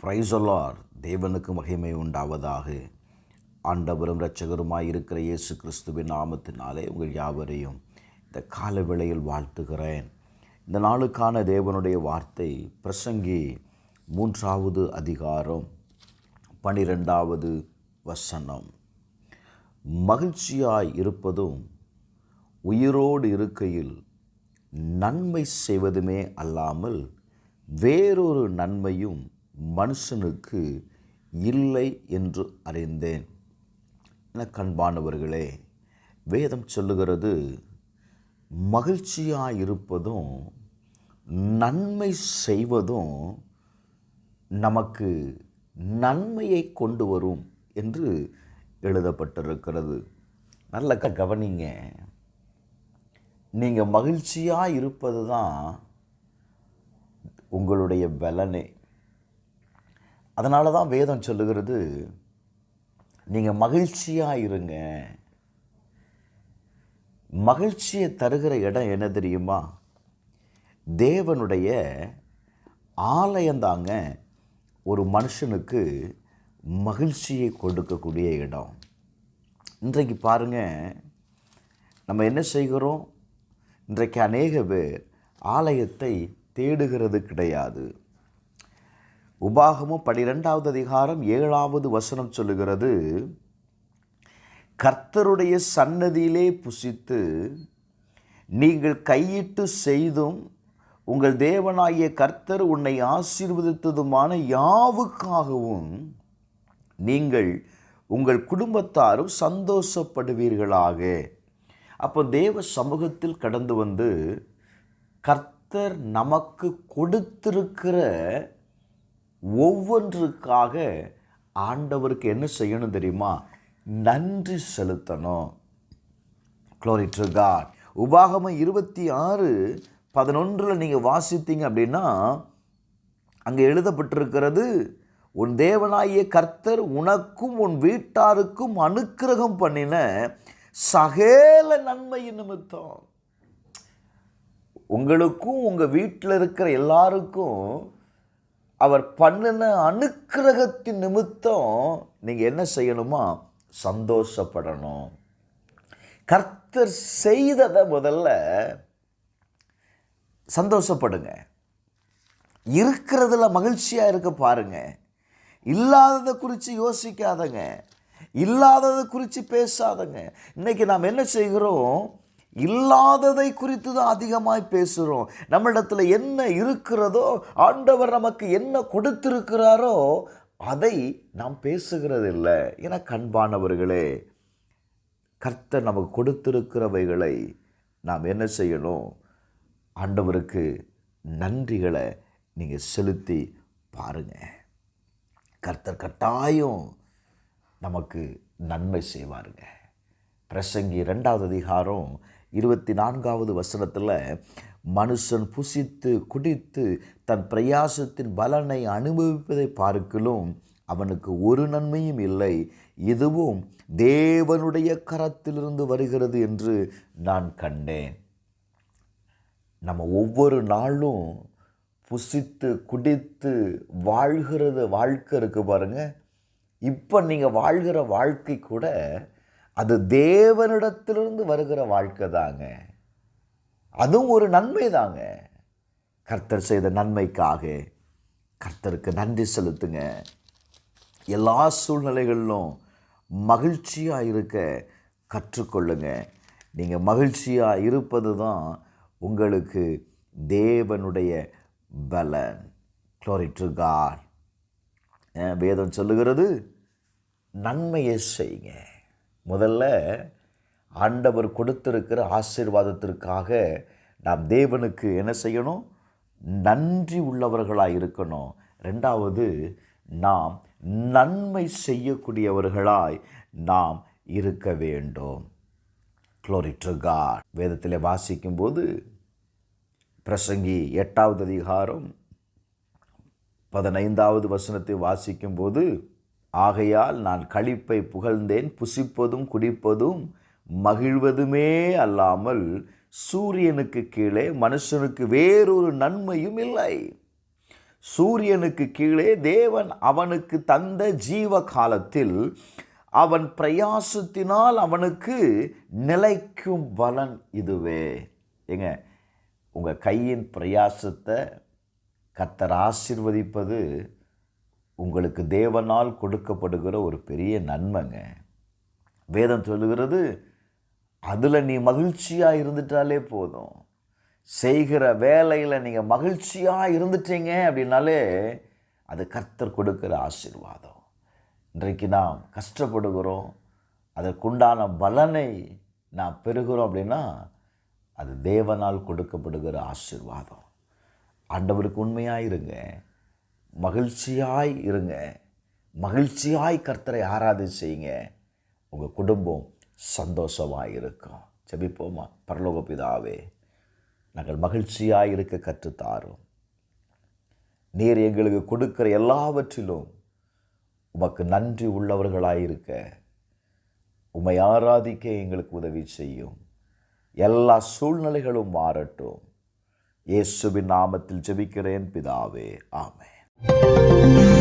Praise the Lord. தேவனுக்கு மகிமை உண்டாவதாக. ஆண்டவரும் இரட்சகருமாய் இருக்கிற இயேசு கிறிஸ்துவின் நாமத்தினாலே உங்கள் யாவரையும் இந்த கால வேளையில் வாழ்த்துகிறேன். இந்த நாளுக்கான தேவனுடைய வார்த்தை பிரசங்கி 3வது அதிகாரம் 12வது வசனம். மகிழ்ச்சியாய் இருப்பதும் உயிரோடு இருக்கையில் நன்மை செய்வதுமே அல்லாமல் வேறொரு நன்மையும் மனுஷனுக்கு இல்லை என்று அறிந்தேன். எனக்கு அன்பானவர்களே, வேதம் சொல்லுகிறது மகிழ்ச்சியாக இருப்பதும் நன்மை செய்வதும் நமக்கு நன்மையை கொண்டு வரும் என்று எழுதப்பட்டிருக்கிறது. நல்ல கவனிங்க. நீங்கள் மகிழ்ச்சியாக இருப்பது தான் உங்களுடைய பலனே. அதனால தான் வேதம் சொல்லுகிறது நீங்கள் மகிழ்ச்சியாக இருங்க. மகிழ்ச்சியை தருகிற இடம் என்ன தெரியுமா? தேவனுடைய ஆலயந்தாங்க ஒரு மனுஷனுக்கு மகிழ்ச்சியை கொடுக்கக்கூடிய இடம். இன்றைக்கு பாருங்கள், நம்ம என்ன செய்கிறோம்? இன்றைக்கு அநேக பேர் ஆலயத்தை தேடுகிறது கிடையாது. உபாகமம் 12வது அதிகாரம் 7வது வசனம் சொல்லுகிறது, கர்த்தருடைய சன்னதியிலே புசித்து நீங்கள் கையிட்டு செய்தும் உங்கள் தேவனாகிய கர்த்தர் உன்னை ஆசீர்வதித்ததுமான யாவுக்காகவும் நீங்கள் உங்கள் குடும்பத்தாரும் சந்தோஷப்படுவீர்களாக. அப்போ தேவ சமூகத்தில் கடந்து வந்து கர்த்தர் நமக்கு கொடுத்திருக்கிற ஒவ்வொன்றுக்காக ஆண்டவருக்கு என்ன செய்யணும் தெரியுமா? நன்றி செலுத்தணும். Glory to God. உபாகமம் 26:11 நீங்கள் வாசித்தீங்க அப்படின்னா அங்கே எழுதப்பட்டிருக்கிறது, உன் தேவனாகிய கர்த்தர் உனக்கும் உன் வீட்டாருக்கும் அனுக்கிரகம் பண்ணின சகல நன்மையின் நிமித்தம். உங்களுக்கும் உங்கள் வீட்டில் இருக்கிற எல்லாருக்கும் அவர் பண்ணின அனுக்கிரகத்தின் நிமித்தம் நீங்கள் என்ன செய்யணுமா? சந்தோஷப்படணும். கர்த்தர் செய்ததை முதல்ல சந்தோஷப்படுங்க. இருக்கிறதுல மகிழ்ச்சியாக இருக்க பாருங்க. இல்லாததை குறித்து யோசிக்காதங்க, இல்லாததை குறித்து பேசாதங்க. இன்றைக்கி நாம் என்ன செய்கிறோம்? இல்லாததை குறித்து தான் அதிகமாய் பேசுகிறோம். நம்மிடத்தில் என்ன இருக்கிறதோ, ஆண்டவர் நமக்கு என்ன கொடுத்திருக்கிறாரோ அதை நாம் பேசுகிறது இல்லை. எனக்கு அன்பானவர்களே, கர்த்தர் நமக்கு கொடுத்திருக்கிறவைகளை நாம் என்ன செய்யணும்? ஆண்டவருக்கு நன்றிகளை நீங்கள் செலுத்தி பாருங்கள். கர்த்தர் கட்டாயம் நமக்கு நன்மை செய்வாருங்க. பிரசங்கி 2வது அதிகாரம் 24வது வசனத்தில், மனுஷன் புசித்து குடித்து தன் பிரயாசத்தின் பலனை அனுபவிப்பதை பார்க்கிலும் அவனுக்கு ஒரு நன்மையும் இல்லை, இதுவும் தேவனுடைய கரத்திலிருந்து வருகிறது என்று நான் கண்டேன். நம்ம ஒவ்வொரு நாளும் புசித்து குடித்து வாழ்க்கை இருக்கு பாருங்க. இப்போ நீங்கள் வாழ்கிற வாழ்க்கை கூட அது தேவனிடத்திலிருந்து வருகிற வாழ்க்கை தாங்க. அதுவும் ஒரு நன்மை தாங்க. கர்த்தர் செய்த நன்மைக்காக கர்த்தருக்கு நன்றி செலுத்துங்க. எல்லா சூழ்நிலைகளிலும் மகிழ்ச்சியாக இருக்க கற்றுக்கொள்ளுங்க. நீங்கள் மகிழ்ச்சியாக இருப்பது தான் உங்களுக்கு தேவனுடைய பலன். Glory to God. வேதம் சொல்லுகிறது நன்மையை செய்யுங்க. முதல்ல ஆண்டவர் கொடுத்திருக்கிற ஆசீர்வாதத்திற்காக நாம் தேவனுக்கு என்ன செய்யணும்? நன்றி உள்ளவர்களாக இருக்கணும். 2வது, நாம் நன்மை செய்யக்கூடியவர்களாய் நாம் இருக்க வேண்டும். Glory to God. வேதத்தில் வாசிக்கும்போது பிரசங்கி 8வது அதிகாரம் 15வது வசனத்தை வாசிக்கும்போது, ஆகையால் நான் களிப்பை புகழ்ந்தேன், புசிப்பதும் குடிப்பதும் மகிழ்வதுமே அல்லாமல் சூரியனுக்கு கீழே மனுஷனுக்கு வேறொரு நன்மையும் இல்லை. சூரியனுக்கு கீழே தேவன் அவனுக்கு தந்த ஜீவ காலத்தில் அவன் பிரயாசத்தினால் அவனுக்கு நிலைக்கும் பலன் இதுவே. ஏங்க, உங்கள் கையின் பிரயாசத்தை கர்த்தர் ஆசீர்வதிப்பது உங்களுக்கு தேவனால் கொடுக்கப்படுகிற ஒரு பெரிய நன்மைங்க. வேதம் சொல்லுகிறது, அதில் நீ மகிழ்ச்சியாக இருந்துட்டாலே போதும். செய்கிற வேலையில் நீங்கள் மகிழ்ச்சியாக இருந்துட்டீங்க அப்படின்னாலே அது கர்த்தர் கொடுக்கிற ஆசீர்வாதம். இன்றைக்கு நாம் கஷ்டப்படுகிறோம், அதற்குண்டான பலனை நாம் பெறுகிறோம் அப்படின்னா அது தேவனால் கொடுக்கப்படுகிற ஆசீர்வாதம். ஆண்டவருக்கு உண்மையாக இருங்க, மகிழ்ச்சியாய் இருங்க, மகிழ்ச்சியாய் கர்த்தரை ஆராதனை செய்யுங்க. உங்கள் குடும்பம் சந்தோஷமாக இருக்கும். ஜெபிப்போமா? பரலோக பிதாவே, நாங்கள் மகிழ்ச்சியாக இருக்க கற்றுத்தாரும். நீர் எங்களுக்கு கொடுக்கிற எல்லாவற்றிலும் உமக்கு நன்றி உள்ளவர்களாயிருக்க உம்மை ஆராதிக்க எங்களுக்கு உதவி செய்யும். எல்லா சூழ்நிலைகளும் மாறட்டும். இயேசுவின் நாமத்தில் ஜெபிக்கிறேன் பிதாவே, ஆமென்.